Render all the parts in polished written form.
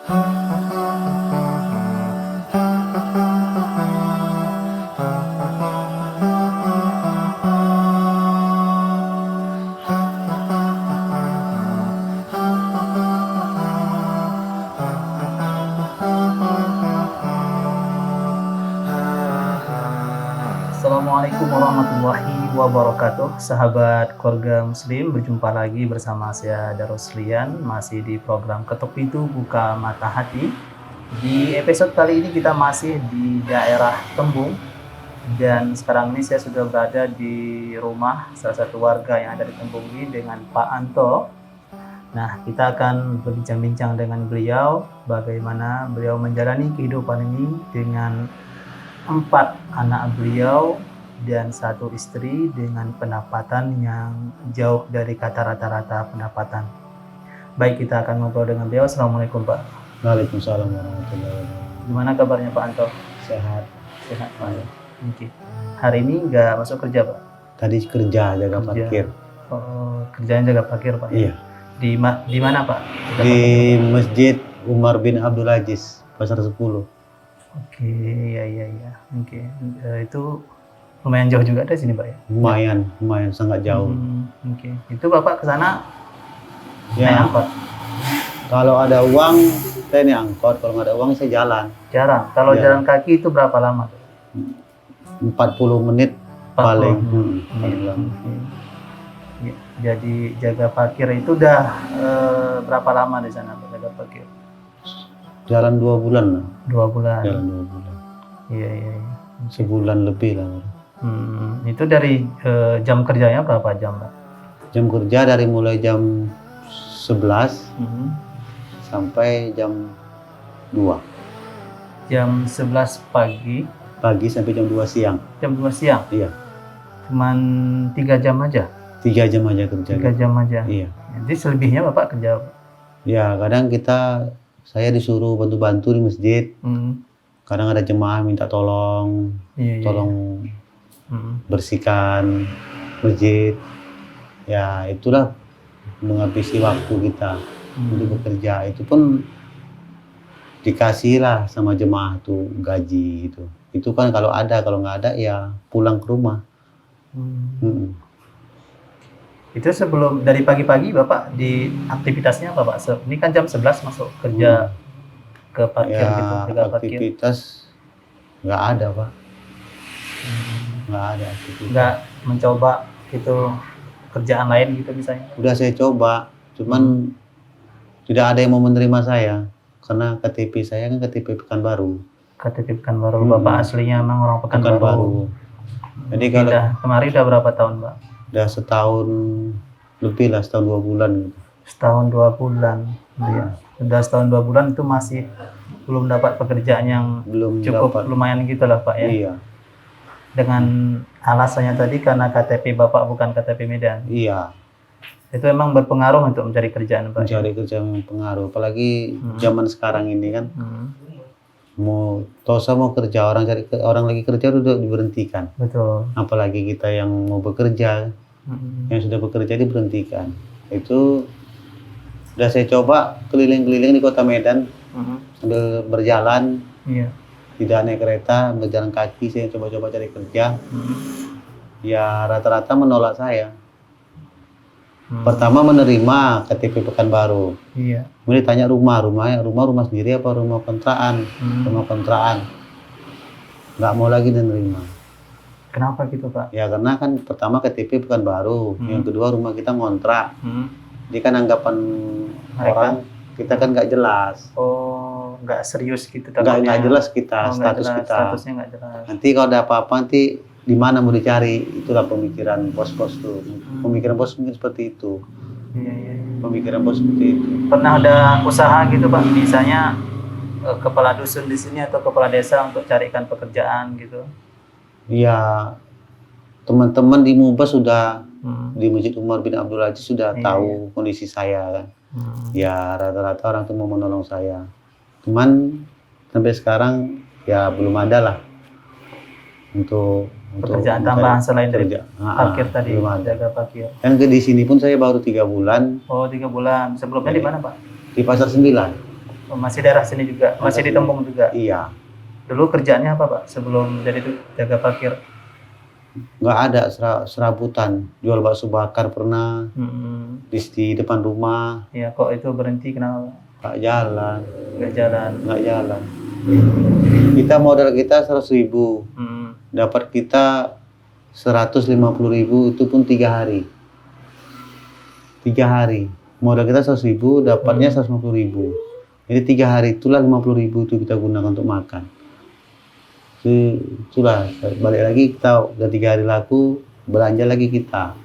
Assalamualaikum warahmatullahi wabarakatuh. Sahabat keluarga muslim, berjumpa lagi bersama saya Daruslian, masih di program Ketuk Pintu Buka Mata Hati. Di episode kali ini kita masih di daerah Tembung, dan sekarang ini saya sudah berada di rumah salah satu warga yang ada di Tembung ini dengan Pak Anto. Nah, kita akan berbincang-bincang dengan beliau bagaimana beliau menjalani kehidupan ini dengan 4 anak beliau dan 1 istri dengan pendapatan yang jauh dari kata rata-rata pendapatan. Baik, kita akan ngobrol dengan beliau. Assalamualaikum, Pak. Waalaikumsalam warahmatullahi wabarakatuh. Gimana kabarnya Pak Anto? Sehat. Sehat, Pak. Oke. Hari ini nggak masuk kerja, Pak? Tadi kerja jaga parkir. Oh, kerjanya jaga parkir, Pak? Iya. Di mana, Pak? Di Masjid Umar bin Abdul Aziz, Pasar 10. Oke, iya. Oke. Itu lumayan jauh juga dari sini, Pak ya? Lumayan sangat jauh. Oke. Itu Bapak ke sana Ya, naik angkot? kalau ada uang saya naik angkot, kalau nggak ada uang saya jalan. Jarang. Kalau Ya. jalan kaki itu berapa lama? 40 menit 40 paling. menit. Paling lama. Ya, jadi jaga parkir itu udah berapa lama di sana, Pak, jaga parkir? Jalan 2 bulan lah. 2 bulan. Jalan 2 bulan. Iya. Sebulan lebih lah. Itu dari jam kerjanya berapa jam, Pak? Jam kerja dari mulai jam 11 sampai jam 2. Jam 11 pagi, Pagi sampai jam 2 siang. jam 2 siang. Iya. Cuman 3 jam aja. 3 jam aja kerja. 3 jam aja. Iya. Jadi selebihnya Bapak kerja. Ya, kadang saya disuruh bantu-bantu di masjid. Kadang ada jemaah minta tolong bersihkan masjid. Ya, itulah menghabisi waktu kita untuk bekerja. Itu pun dikasih lah sama jemaah tuh gaji gitu. Itu kan kalau nggak ada ya pulang ke rumah. Itu sebelum dari pagi-pagi Bapak di aktivitasnya apa, Pak? Ini kan jam 11 masuk kerja ke parkir Ya, gitu, jaga parkir. aktivitas nggak ada, Pak. Nggak ada aktivitas. Nggak mencoba gitu kerjaan lain gitu misalnya? Udah saya coba, cuman tidak ada yang mau menerima saya karena KTP saya kan KTP Pekanbaru. KTP Pekanbaru. Bapak aslinya emang orang Pekanbaru. Jadi kalau kemarin udah berapa tahun, Pak? udah setahun lebih lah, setahun 2 bulan gitu. Setahun 2 bulan. Iya. Udah setahun 2 bulan itu masih belum dapat pekerjaan yang Belum cukup dapat. lumayan gitu lah, Pak ya. Iya. Dengan alasannya tadi karena KTP Bapak bukan KTP Medan. Iya. Itu emang berpengaruh untuk mencari kerjaan, Pak? Mencari kerja yang pengaruh, apalagi zaman sekarang ini kan. Mau kerja, orang lagi kerja udah diberhentikan. Betul. Apalagi kita yang mau bekerja, yang sudah bekerja diberhentikan. Itu udah saya coba keliling-keliling di kota Medan sambil berjalan. Iya. Tidak naik kereta, berjalan kaki saya coba-coba cari kerja. Ya rata-rata menolak saya. Pertama menerima KTP Pekanbaru. Iya. Kemudian tanya rumah sendiri apa rumah kontrakan? Rumah kontrakan. Nggak mau lagi menerima. Kenapa gitu, Pak? Ya karena kan pertama KTP Pekanbaru, yang kedua rumah kita ngontrak. Jadi kan anggapan orang kita kan nggak jelas. Oh, nggak serius gitu Nggak jelas kita, statusnya nggak jelas. Nanti kalau ada apa-apa nanti di mana mau dicari, itulah pemikiran bos-bos tuh. Pemikiran bos mungkin seperti itu. Iya. Pemikiran bos seperti itu. Pernah ada usaha gitu, Pak, misalnya kepala dusun di sini atau kepala desa untuk carikan pekerjaan gitu? Iya, teman-teman di Mubas sudah di Masjid Umar bin Abdul Aziz sudah tahu kondisi saya kan. Ya rata-rata orang tuh mau menolong saya. Cuman sampai sekarang ya belum ada lah untuk pekerjaan tambahan selain dari parkir tadi, jaga parkir. Dan di sini pun saya baru 3 bulan. Oh, 3 bulan. Sebelumnya di mana, Pak? Di Pasar 9. masih daerah sini juga, masih di Tembung juga. Iya. Dulu kerjaannya apa Pak sebelum jadi jaga parkir? Nggak ada serabutan, jual bakso bakar pernah di depan rumah. Ya kok itu berhenti kenapa? Nggak jalan. Nggak jalan. Kita modal kita 100.000, dapat kita 150.000 itu pun 3 hari. 3 hari modal kita 100.000, dapatnya 150.000. Jadi 3 hari itulah 50.000 itu kita gunakan untuk makan. Sudah balik lagi kita udah 3 hari laku, belanja lagi kita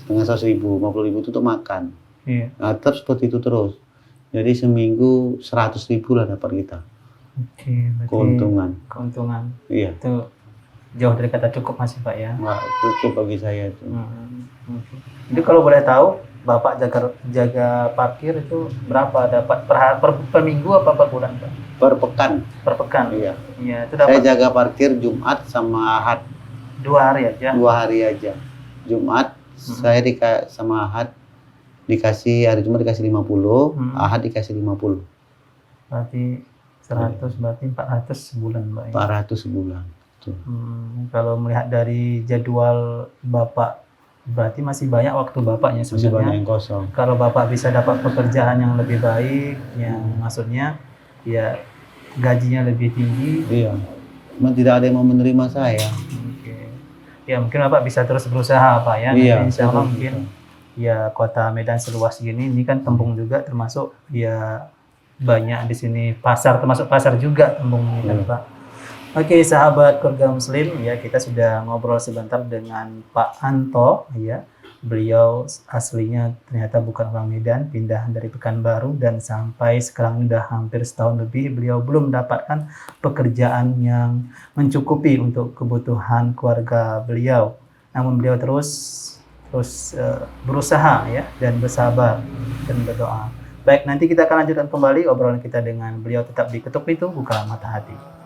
dengan 100.000, 50.000 itu untuk makan. Nah, terus seperti itu terus. Jadi seminggu 100.000 lah dapat kita. Keuntungan. Iya. Itu jauh dari kata cukup masih Pak ya? Nggak cukup bagi saya itu. Jadi kalau boleh tahu Bapak jaga parkir itu berapa dapat per minggu apa per bulan Pak? Per pekan. Per pekan. Iya. Iya, itu dapat. Saya jaga parkir Jumat sama Ahad. 2 hari aja. 2 hari aja. Jumat saya sama Ahad dikasih, hari Jumat dikasih 50, Ahad dikasih 50. Berarti 100, berarti 400 sebulan Pak ya? 400 sebulan. Kalau melihat dari jadwal Bapak, berarti masih banyak waktu Bapaknya sebenarnya. Masih banyak yang kosong. Kalau Bapak bisa dapat pekerjaan yang lebih baik, yang maksudnya ya gajinya lebih tinggi. Iya. Memang tidak ada yang mau menerima saya. Ya mungkin Bapak bisa terus berusaha Pak ya. Iya. Insya Allah mungkin ya kota Medan seluas gini, ini kan Tembung juga termasuk ya banyak di sini pasar, termasuk pasar juga Tembung ini kan Pak. Oke, sahabat keluarga Muslim, ya kita sudah ngobrol sebentar dengan Pak Anto, ya. Beliau aslinya ternyata bukan orang Medan, pindah dari Pekanbaru dan sampai sekarang sudah hampir setahun lebih beliau belum mendapatkan pekerjaan yang mencukupi untuk kebutuhan keluarga beliau. Namun beliau terus berusaha ya dan bersabar dan berdoa. Baik, nanti kita akan lanjutkan kembali obrolan kita dengan beliau, tetap di Ketuk Pintu Buka Mata Hati.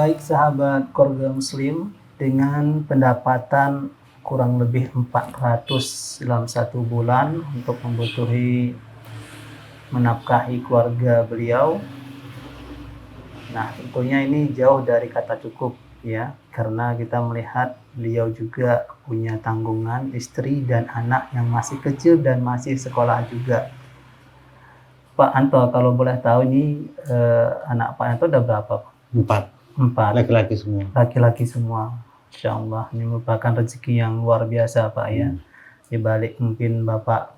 Baik sahabat keluarga Muslim, dengan pendapatan kurang lebih 400 dalam 1 bulan untuk membutuhi menafkahi keluarga beliau. Nah, tentunya ini jauh dari kata cukup ya, karena kita melihat beliau juga punya tanggungan istri dan anak yang masih kecil dan masih sekolah juga. Pak Anto, kalau boleh tahu ini anak Pak Anto udah berapa? 4. Laki-laki semua. Laki-laki semua. Insya Allah, ini merupakan rezeki yang luar biasa Pak ya. Di balik mungkin Bapak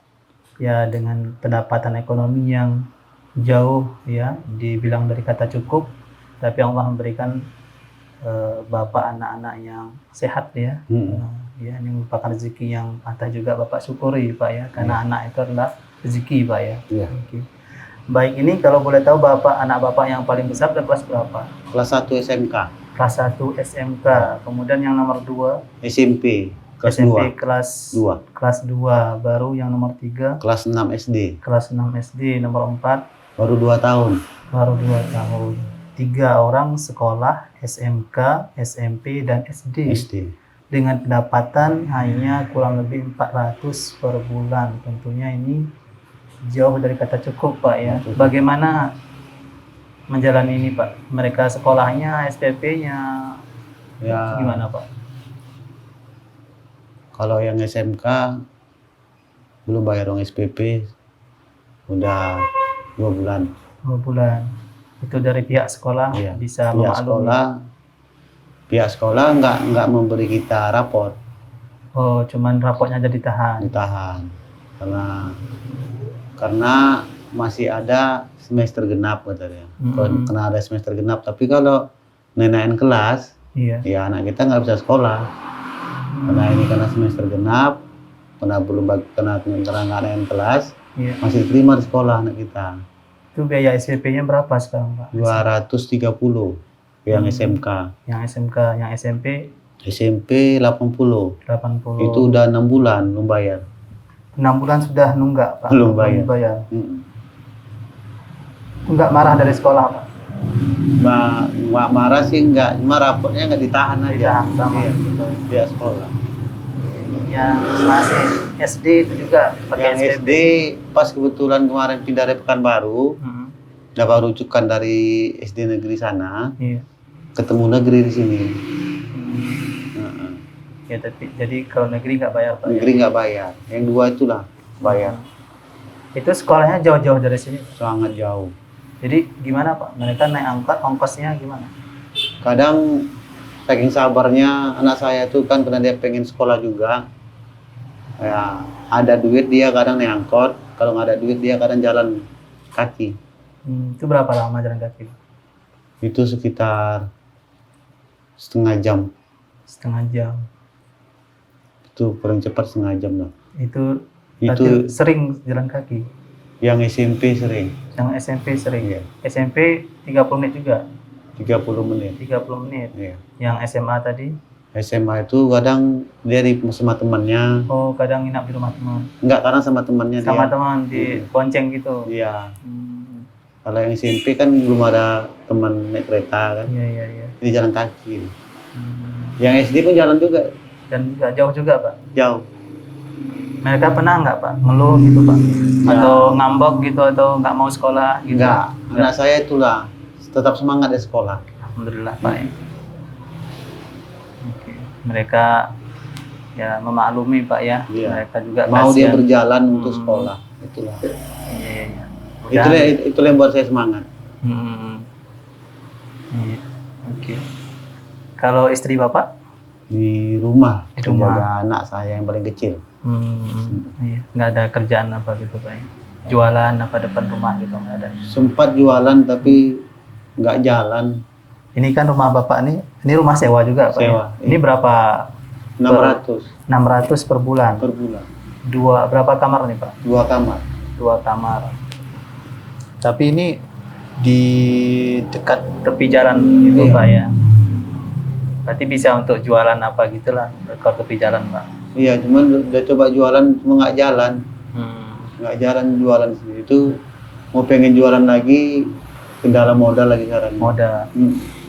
ya dengan pendapatan ekonomi yang jauh ya, dibilang dari kata cukup, tapi Allah memberikan Bapak anak-anak yang sehat ya. Ya, ini merupakan rezeki yang patah juga Bapak syukuri Pak ya, karena anak itu adalah rezeki Pak ya. Okay. Baik, ini kalau boleh tahu anak Bapak yang paling besar kelas berapa? Kelas 1 SMK. Kelas 1 SMK. Kemudian yang nomor 2 SMP. Kelas SMP 2. Kelas 2. Baru yang nomor 3 kelas 6 SD. Kelas 6 SD. Nomor 4 baru 2 tahun. Baru 2 tahun. 3 orang sekolah SMK, SMP dan SD. Dengan pendapatan hanya kurang lebih 400 per bulan. Tentunya ini jauh dari kata cukup Pak ya. Bagaimana menjalani ini Pak? Mereka sekolahnya, SPP-nya ya, gimana Pak? Kalau yang SMK belum bayar uang SPP, udah 2 bulan. 2 bulan. Itu dari pihak sekolah bisa memaklumi. Pihak sekolah nggak memberi kita raport. Oh, cuman raportnya aja ditahan. Karena masih ada semester genap katanya. Karena ada semester genap, tapi kalau naik kelas, ya anak kita nggak bisa sekolah. Karena semester genap, karena nggak naik kelas, masih diterima di sekolah anak kita. Itu biaya SPP-nya berapa sekarang, Pak? 230 yang SMK. Yang SMK, yang SMP SMP 80. 80. Itu udah 6 bulan belum bayar. 6 bulan sudah nunggak, Pak. Belum bayar. Bayar. Enggak marah dari sekolah, Pak? Marah sih enggak, cuma rapotnya enggak ditahan aja. Ditahan sama gitu. Dia sekolah. Yang masih SD itu juga pakai Yang SD pas kebetulan kemarin pindah dari Pekanbaru, dapat rujukan dari SD negeri sana, ketemu negeri di sini. Ya, tapi jadi kalau negeri nggak bayar, Pak? Negeri nggak bayar, yang dua itulah bayar. Itu sekolahnya jauh-jauh dari sini? Sangat jauh. Jadi gimana, Pak? Mereka naik angkot, ongkosnya gimana? Kadang saking sabarnya anak saya tuh kan karena dia pengen sekolah juga. Ya, ada duit dia kadang naik angkot, kalau nggak ada duit dia kadang jalan kaki. Itu berapa lama jalan kaki? Itu sekitar setengah jam. Setengah jam. Itu paling cepat setengah jam lah. Itu sering jalan kaki? Yang SMP sering. Yang SMP sering? Iya. SMP 30 menit juga? 30 menit. 30 menit? Iya. Yang SMA tadi? SMA itu kadang dia di sama temannya. Oh, kadang nginap di rumah teman? Enggak, kadang sama temannya. Sama teman, di bonceng gitu? Iya. Kalau yang SMP kan belum ada teman naik kereta kan? Iya. Jadi jalan kaki. Yang SD pun jalan juga. Dan juga jauh juga, Pak? Jauh. Mereka pernah nggak, Pak, ngeluh gitu, Pak? Atau ngambek gitu, atau nggak mau sekolah gitu? Enggak. Anak saya itulah tetap semangat di sekolah. Alhamdulillah, Pak. Oke. Mereka ya memaklumi, Pak, ya. Iya. Mereka juga mau kasihan. Dia berjalan untuk sekolah. Itulah. Iya. Itulah yang buat saya semangat. Iya. Oke. Kalau istri Bapak? Di rumah. Di rumah. Jaga anak saya yang paling kecil. Iya. Nggak ada kerjaan apa gitu, Pak? Jualan apa depan rumah gitu, nggak ada? Sempat jualan tapi nggak jalan. Ini kan rumah Bapak nih, ini rumah sewa juga, Pak? Sewa. Ya? Ini berapa? 600. 600 per bulan? Per bulan. Berapa kamar nih, Pak? 2 kamar. 2 kamar. Tapi ini di dekat tepi jalan gitu, Pak, ya? Berarti bisa untuk jualan apa gitulah, dekat tepi jalan, Pak? Iya, cuman udah coba jualan, cuma nggak jalan. Nggak jalan jualan sendiri. Itu mau pengen jualan lagi, kendala modal lagi sekarang. Modal.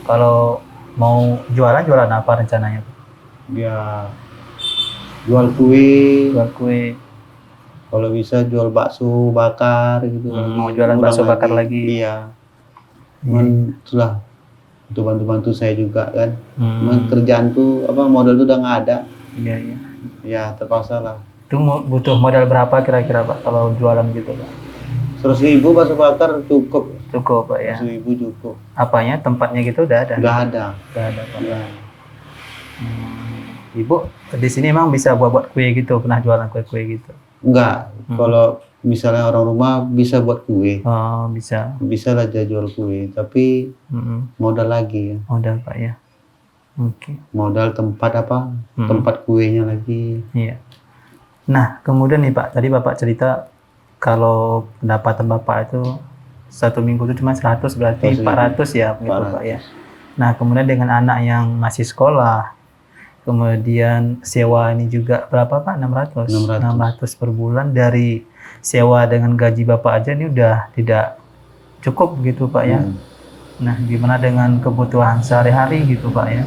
Kalau mau jualan apa rencananya? Ya, jual kue. Jual kue. Kalau bisa jual bakso bakar gitu. Mau jualan bakso bakar lagi? Iya. Cuman itulah, untuk bantu-bantu saya juga kan. Cuman kerjaan tuh, modal tuh udah nggak ada. Iya. Ya, terpaksa lah. Itu butuh modal berapa kira-kira, Pak, kalau jualan gitu, Pak? 100.000 bakso bakar cukup. Cukup, Pak, ya? 100.000 cukup. Apanya, tempatnya gitu udah ada? Udah ada. Udah ada, Pak. Ya. Ibu di sini emang bisa buat kue gitu, pernah jualan kue-kue gitu? Enggak. Kalau misalnya orang rumah bisa buat kue. Oh, bisa. Bisa lah jual kue, tapi modal lagi. Modal, Pak, ya. Oke. Modal tempat tempat kuenya lagi. Iya. Nah, kemudian nih, Pak, tadi Bapak cerita kalau pendapatan Bapak itu 1 minggu itu cuma 100, berarti 400 ya, gitu, Pak, ya. Nah, kemudian dengan anak yang masih sekolah, kemudian sewa ini juga berapa, Pak? 600 per bulan. Dari sewa dengan gaji Bapak aja ini udah tidak cukup gitu, Pak, ya. Nah, gimana dengan kebutuhan sehari-hari gitu, Pak, ya?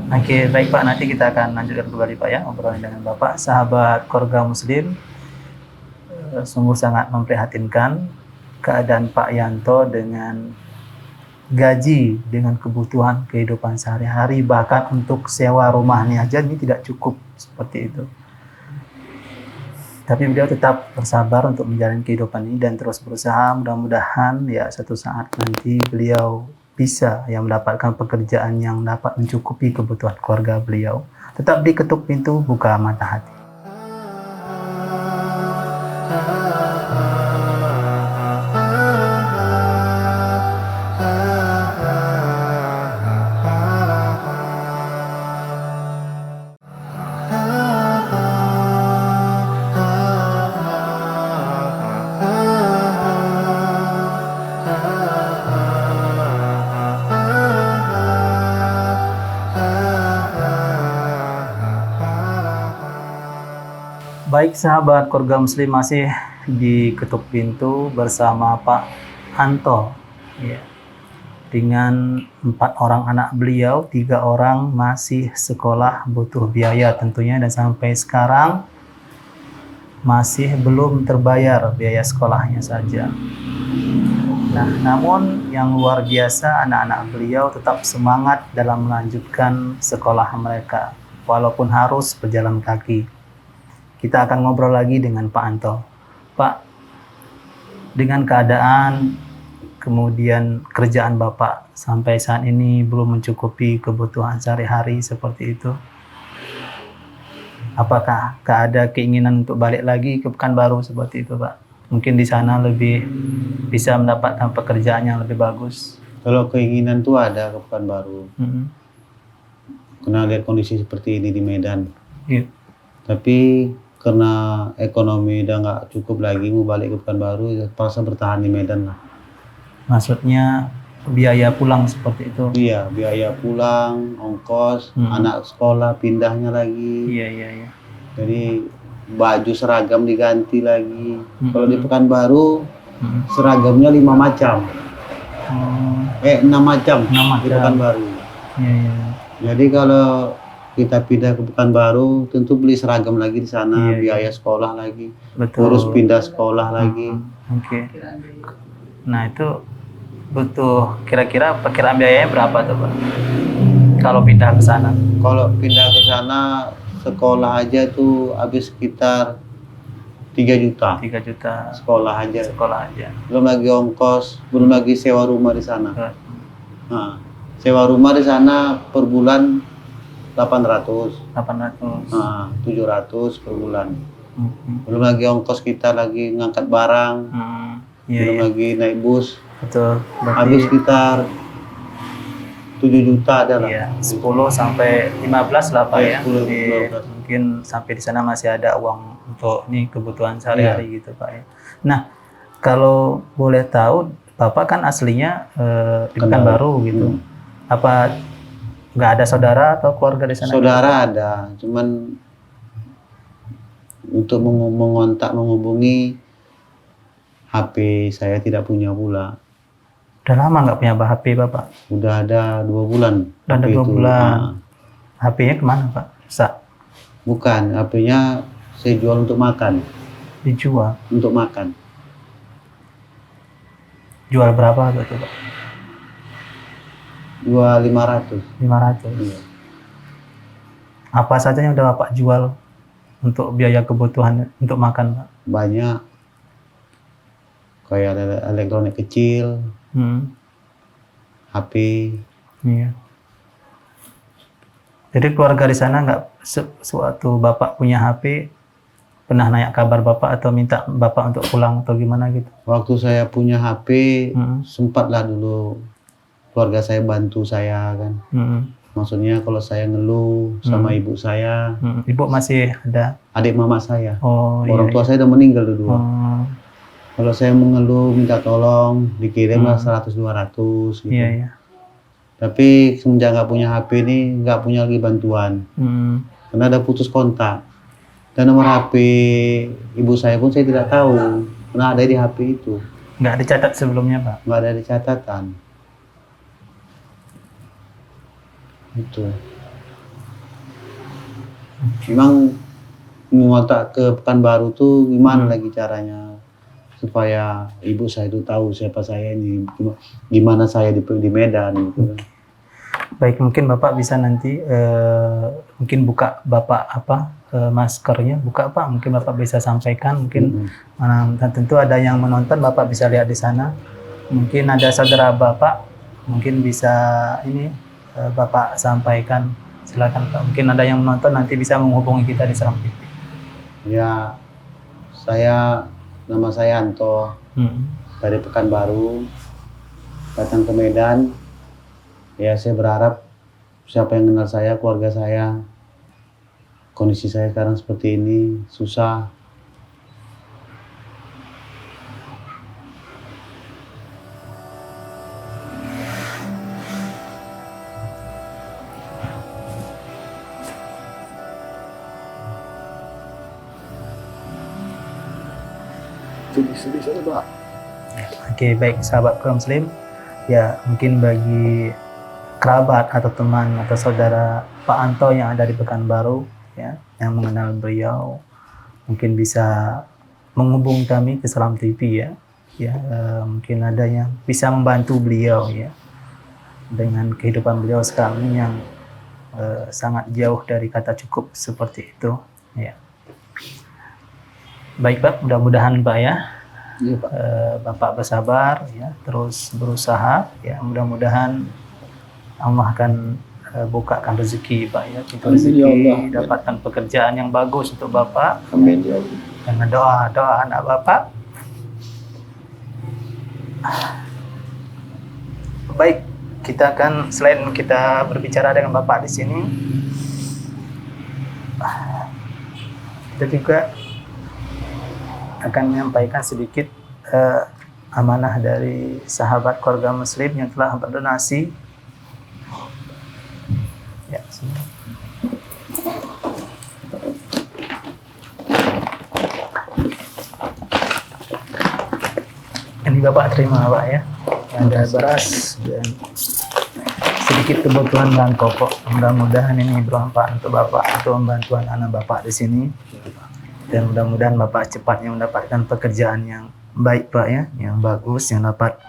Oke, baik, Pak, nanti kita akan lanjutkan kembali, Pak, ya, obrolan dengan Bapak. Sahabat Keluarga Muslim, sungguh sangat memprihatinkan keadaan Pak Yanto dengan gaji, dengan kebutuhan kehidupan sehari-hari, bahkan untuk sewa rumahnya aja ini tidak cukup seperti itu. Tapi beliau tetap bersabar untuk menjalani kehidupan ini dan terus berusaha. Mudah-mudahan ya suatu saat nanti beliau bisa mendapatkan pekerjaan yang dapat mencukupi kebutuhan keluarga beliau. Tetap diketuk pintu, buka mata hati. Baik sahabat keluarga muslim, masih di Ketuk Pintu bersama Pak Anto. Ya. Dengan 4 orang anak beliau, 3 orang masih sekolah butuh biaya tentunya, dan sampai sekarang masih belum terbayar biaya sekolahnya saja. Nah, namun yang luar biasa, anak-anak beliau tetap semangat dalam melanjutkan sekolah mereka, walaupun harus berjalan kaki. Kita akan ngobrol lagi dengan Pak Anto. Pak, dengan keadaan kemudian kerjaan Bapak sampai saat ini belum mencukupi kebutuhan sehari-hari seperti itu, apakah ada keinginan untuk balik lagi ke Pekanbaru seperti itu, Pak? Mungkin di sana lebih bisa mendapatkan pekerjaan yang lebih bagus. Kalau keinginan tuh ada ke Pekanbaru. Karena lihat kondisi seperti ini di Medan. Iya. Tapi karena ekonomi udah nggak cukup lagi, mau balik ke Pekanbaru, ya terpaksa bertahan di Medan lah. Maksudnya biaya pulang seperti itu? Iya, biaya pulang, ongkos, anak sekolah pindahnya lagi. Iya. Jadi baju seragam diganti lagi. Kalau di Pekanbaru seragamnya 5 macam. 6 macam di Pekanbaru. Iya. Jadi kalau kita pindah ke Pekanbaru, tentu beli seragam lagi di sana, biaya sekolah lagi, urus pindah sekolah lagi. Oke. Nah, itu butuh kira-kira perkiraan biayanya berapa tuh, Pak? Kalau pindah ke sana? Kalau pindah ke sana sekolah aja tuh habis sekitar 3 juta. 3 juta. Sekolah aja. Belum lagi ongkos, belum lagi sewa rumah di sana. Nah, sewa rumah di sana per bulan 800. Nah, 700 per bulan. Belum lagi ongkos kita lagi ngangkat barang. Belum lagi naik bus. Betul. Habis sekitar 7 juta ada lah. Iya, 10 sampai 15 lah, Pak, ya. 10, 15. Mungkin sampai di sana masih ada uang untuk kebutuhan sehari-hari gitu, Pak, ya. Nah, kalau boleh tahu, Bapak kan aslinya di Pekanbaru gitu. Apa nggak ada saudara atau keluarga di sana? Saudara ada, cuman untuk menghubungi HP saya tidak punya pula. Udah lama nggak punya HP Bapak? Udah ada 2 bulan. Udah ada 2 bulan. HP-nya kemana, Pak? Rusak? Bukan, HP-nya saya jual untuk makan. Dijual? Untuk makan. Jual berapa tuh, Pak? Jual 500. 500? Iya. Apa saja yang udah Bapak jual untuk biaya kebutuhan untuk makan, Pak? Banyak. Kayak elektronik kecil, HP. Iya. Jadi keluarga di sana nggak sewaktu Bapak punya HP pernah nanya kabar Bapak atau minta Bapak untuk pulang atau gimana gitu? Waktu saya punya HP, sempatlah dulu keluarga saya bantu saya kan. Maksudnya kalau saya ngeluh sama ibu saya. Ibu masih ada? Adik mama saya. Oh, orang tua saya udah meninggal dulu. Kalau saya mengeluh minta tolong, dikirimlah 100-200 gitu. Iya. Tapi semenjak nggak punya HP ini, nggak punya lagi bantuan. Karena ada putus kontak. Dan nomor HP ibu saya pun saya tidak tahu. Karena ada di HP itu. Nggak dicatat sebelumnya, Pak? Nggak ada di catatan. Itu. Memang mengotak ke Pekanbaru tuh gimana lagi caranya? Supaya ibu saya itu tahu siapa saya ini, gimana saya di Medan gitu. Baik, mungkin Bapak bisa nanti mungkin buka Bapak maskernya, buka Pak, mungkin Bapak bisa sampaikan, mungkin dan tentu ada yang menonton, Bapak bisa lihat di sana. Mungkin ada saudara Bapak, mungkin bisa Bapak sampaikan, silakan Pak. Mungkin ada yang menonton nanti bisa menghubungi kita di Seram TV. Ya, nama saya Anto, dari Pekanbaru, datang ke Medan. Ya, saya berharap siapa yang kenal saya, keluarga saya, kondisi saya sekarang seperti ini, susah. sedih saya Pak. Oke, baik sahabat kaum muslim. Ya, mungkin bagi kerabat atau teman atau saudara Pak Anto yang ada di Pekanbaru, ya, yang mengenal beliau, mungkin bisa menghubungi kami ke Salam TV ya. Ya, mungkin ada yang bisa membantu beliau ya dengan kehidupan beliau sekarang ini yang sangat jauh dari kata cukup seperti itu. Ya. Baik Pak, mudah-mudahan Pak ya. Iya Pak. Bapak bersabar ya, terus berusaha ya, mudah-mudahan Allah akan bukakan rezeki Pak ya, pintu rezeki, Ya Allah. dapatkan pekerjaan yang bagus untuk Bapak. Amin ya Allah. Dengan doa anak Bapak. Baik, kita akan selain kita berbicara dengan Bapak di sini, kita juga akan menyampaikan sedikit amanah dari sahabat keluarga muslim yang telah berdonasi. Ya, sini. Ini Bapak terima Pak ya. Ada beras dan sedikit kebutuhan bahan pokok. Mudah-mudahan ini bermanfaat untuk Bapak, untuk membantu anak Bapak di sini. Dan mudah-mudahan Bapak cepatnya mendapatkan pekerjaan yang baik Pak ya, yang bagus, yang dapat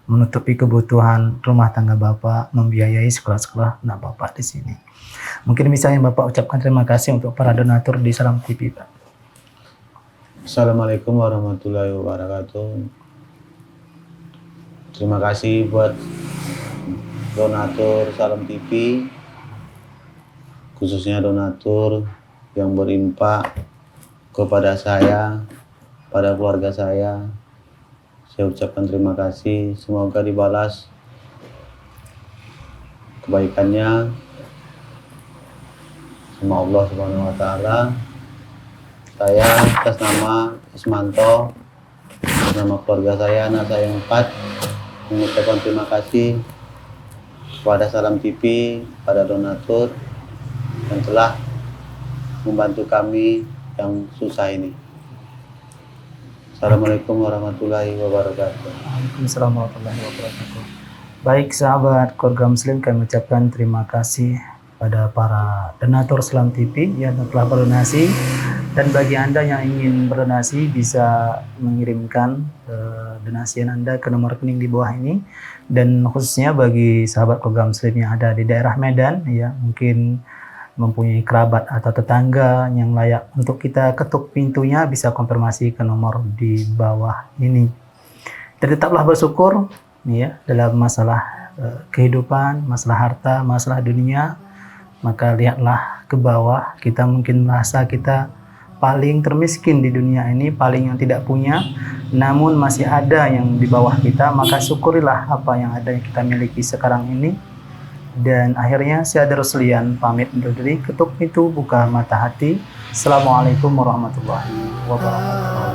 menutupi kebutuhan rumah tangga Bapak, membiayai sekolah-sekolah anak Bapak di sini. Mungkin misalnya Bapak ucapkan terima kasih untuk para donatur di Salam TV Pak. Assalamualaikum warahmatullahi wabarakatuh. Terima kasih buat donatur Salam TV, khususnya donatur yang berinfak kepada saya, pada keluarga saya. Saya ucapkan terima kasih, semoga dibalas kebaikannya sama Allah Subhanahu wa taala. Saya atas nama Ismanto, atas nama keluarga saya, anak saya yang 4, mengucapkan terima kasih kepada Salam TV, pada donatur yang telah membantu kami yang susah ini. Assalamualaikum warahmatullahi wabarakatuh. Waalaikumsalam warahmatullahi wabarakatuh. Baik sahabat keluarga muslim, kami ucapkan terima kasih pada para donatur Salam TV yang telah berdonasi, dan bagi Anda yang ingin berdonasi bisa mengirimkan donasian Anda ke nomor rekening di bawah ini. Dan khususnya bagi sahabat keluarga muslim yang ada di daerah Medan ya, mungkin mempunyai kerabat atau tetangga yang layak untuk kita ketuk pintunya, bisa konfirmasi ke nomor di bawah ini. Dan tetaplah bersyukur ya dalam masalah kehidupan, masalah harta, masalah dunia. Maka lihatlah ke bawah, kita mungkin merasa kita paling termiskin di dunia ini, paling yang tidak punya, namun masih ada yang di bawah kita, maka syukurilah apa yang ada yang kita miliki sekarang ini. Dan akhirnya saya Darus Lian pamit undur diri, ketuk pintu buka mata hati. Assalamualaikum warahmatullahi wabarakatuh.